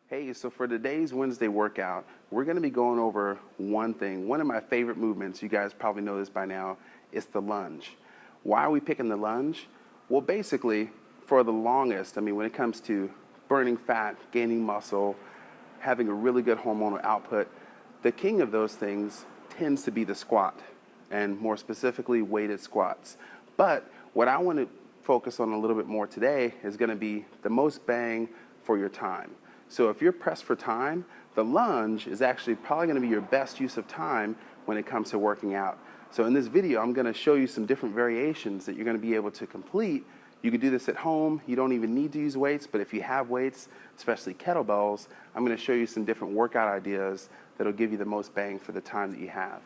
Hey, so for today's Wednesday workout, we're going to be going over one thing. One of my favorite movements, you guys probably know this by now, is the lunge. Why are we picking the lunge? Well, basically, for the longest, when it comes to burning fat, gaining muscle, having a really good hormonal output, the king of those things tends to be the squat, and more specifically, weighted squats. But what I want to focus on a little bit more today is going to be the most bang for your time. So if you're pressed for time, the lunge is actually probably going to be your best use of time when it comes to working out. So in this video, I'm going to show you some different variations that you're going to be able to complete. You can do this at home. You don't even need to use weights, but if you have weights, especially kettlebells, I'm going to show you some different workout ideas that'll give you the most bang for the time that you have.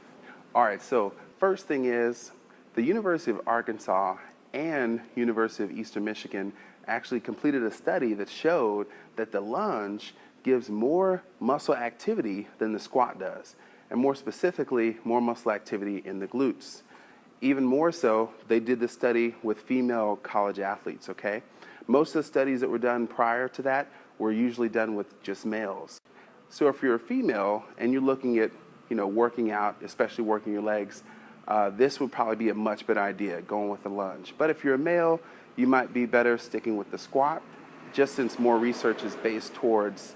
All right, so first thing is the University of Arkansas and University of Eastern Michigan actually completed a study that showed that the lunge gives more muscle activity than the squat does, and more specifically, more muscle activity in the glutes. Even more so, they did the study with female college athletes, okay? Most of the studies that were done prior to that were usually done with just males. So if you're a female and you're looking at, working out, especially working your legs, this would probably be a much better idea, going with the lunge. But if you're a male, you might be better sticking with the squat, just since more research is based towards,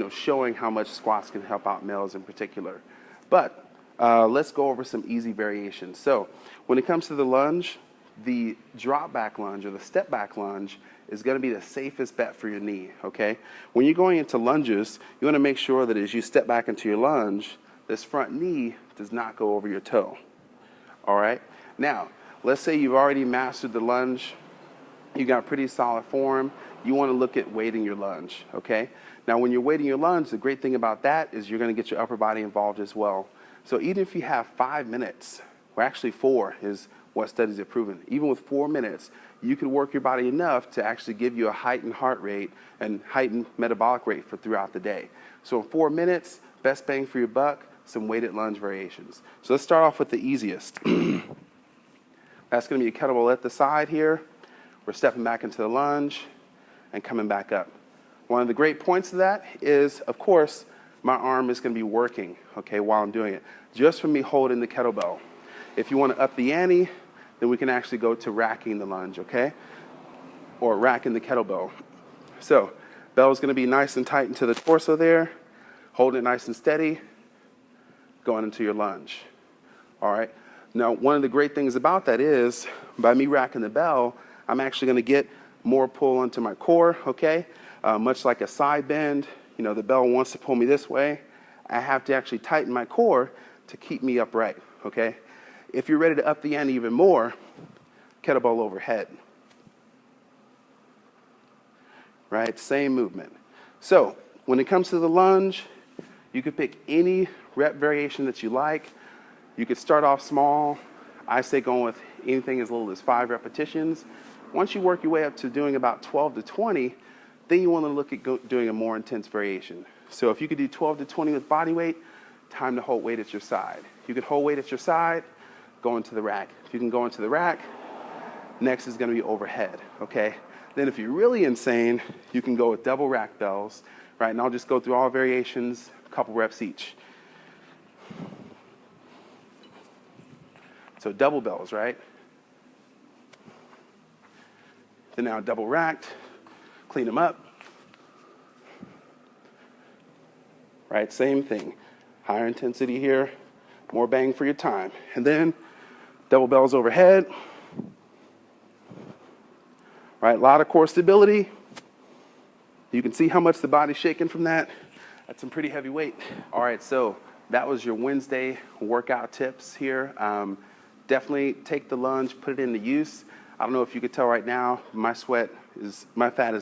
showing how much squats can help out males in particular. But let's go over some easy variations. So when it comes to the lunge, the drop back lunge or the step back lunge is going to be the safest bet for your knee, okay? When you're going into lunges, you want to make sure that as you step back into your lunge, this front knee does not go over your toe, all right? Now, let's say you've already mastered the lunge, you got pretty solid form, you want to look at weighting your lunge, okay? Now, when you're weighting your lunge, the great thing about that is you're going to get your upper body involved as well. So even if you have 5 minutes, or actually 4 is what studies have proven, even with 4 minutes, you can work your body enough to actually give you a heightened heart rate and heightened metabolic rate for throughout the day. So in 4 minutes, best bang for your buck, some weighted lunge variations. So let's start off with the easiest. That's going to be a kettlebell at the side here. We're stepping back into the lunge and coming back up. One of the great points of that is, of course, my arm is going to be working, okay, while I'm doing it, just from me holding the kettlebell. If you want to up the ante, then we can actually go to racking the lunge, okay, or racking the kettlebell. So bell is going to be nice and tight into the torso there, holding it nice and steady, going into your lunge, all right? Now, one of the great things about that is, by me racking the bell, I'm actually going to get more pull onto my core, okay? Much like a side bend, the bell wants to pull me this way. I have to actually tighten my core to keep me upright, okay? If you're ready to up the ante even more, kettlebell overhead, right? Same movement. So when it comes to the lunge, you could pick any rep variation that you like. You could start off small. I say going with anything as little as 5 repetitions. Once you work your way up to doing about 12 to 20, then you want to look at doing a more intense variation. So if you could do 12 to 20 with body weight, time to hold weight at your side. You could hold weight at your side, go into the rack. If you can go into the rack, next is going to be overhead, okay? Then if you're really insane, you can go with double rack bells, right? And I'll just go through all variations, a couple reps each. So double bells, right? Then now double racked, clean them up. Right, same thing. Higher intensity here, more bang for your time. And then double bells overhead. Right, a lot of core stability. You can see how much the body's shaking from that. That's some pretty heavy weight. All right, so that was your Wednesday workout tips here. Definitely take the lunge, put it into use. I don't know if you could tell right now, my fat is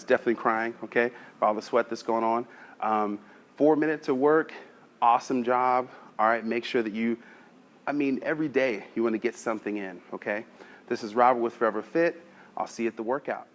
definitely crying, okay, for all the sweat that's going on. 4 minutes of work, awesome job. All right, make sure that every day you want to get something in, okay? This is Robert with Forever Fit. I'll see you at the workout.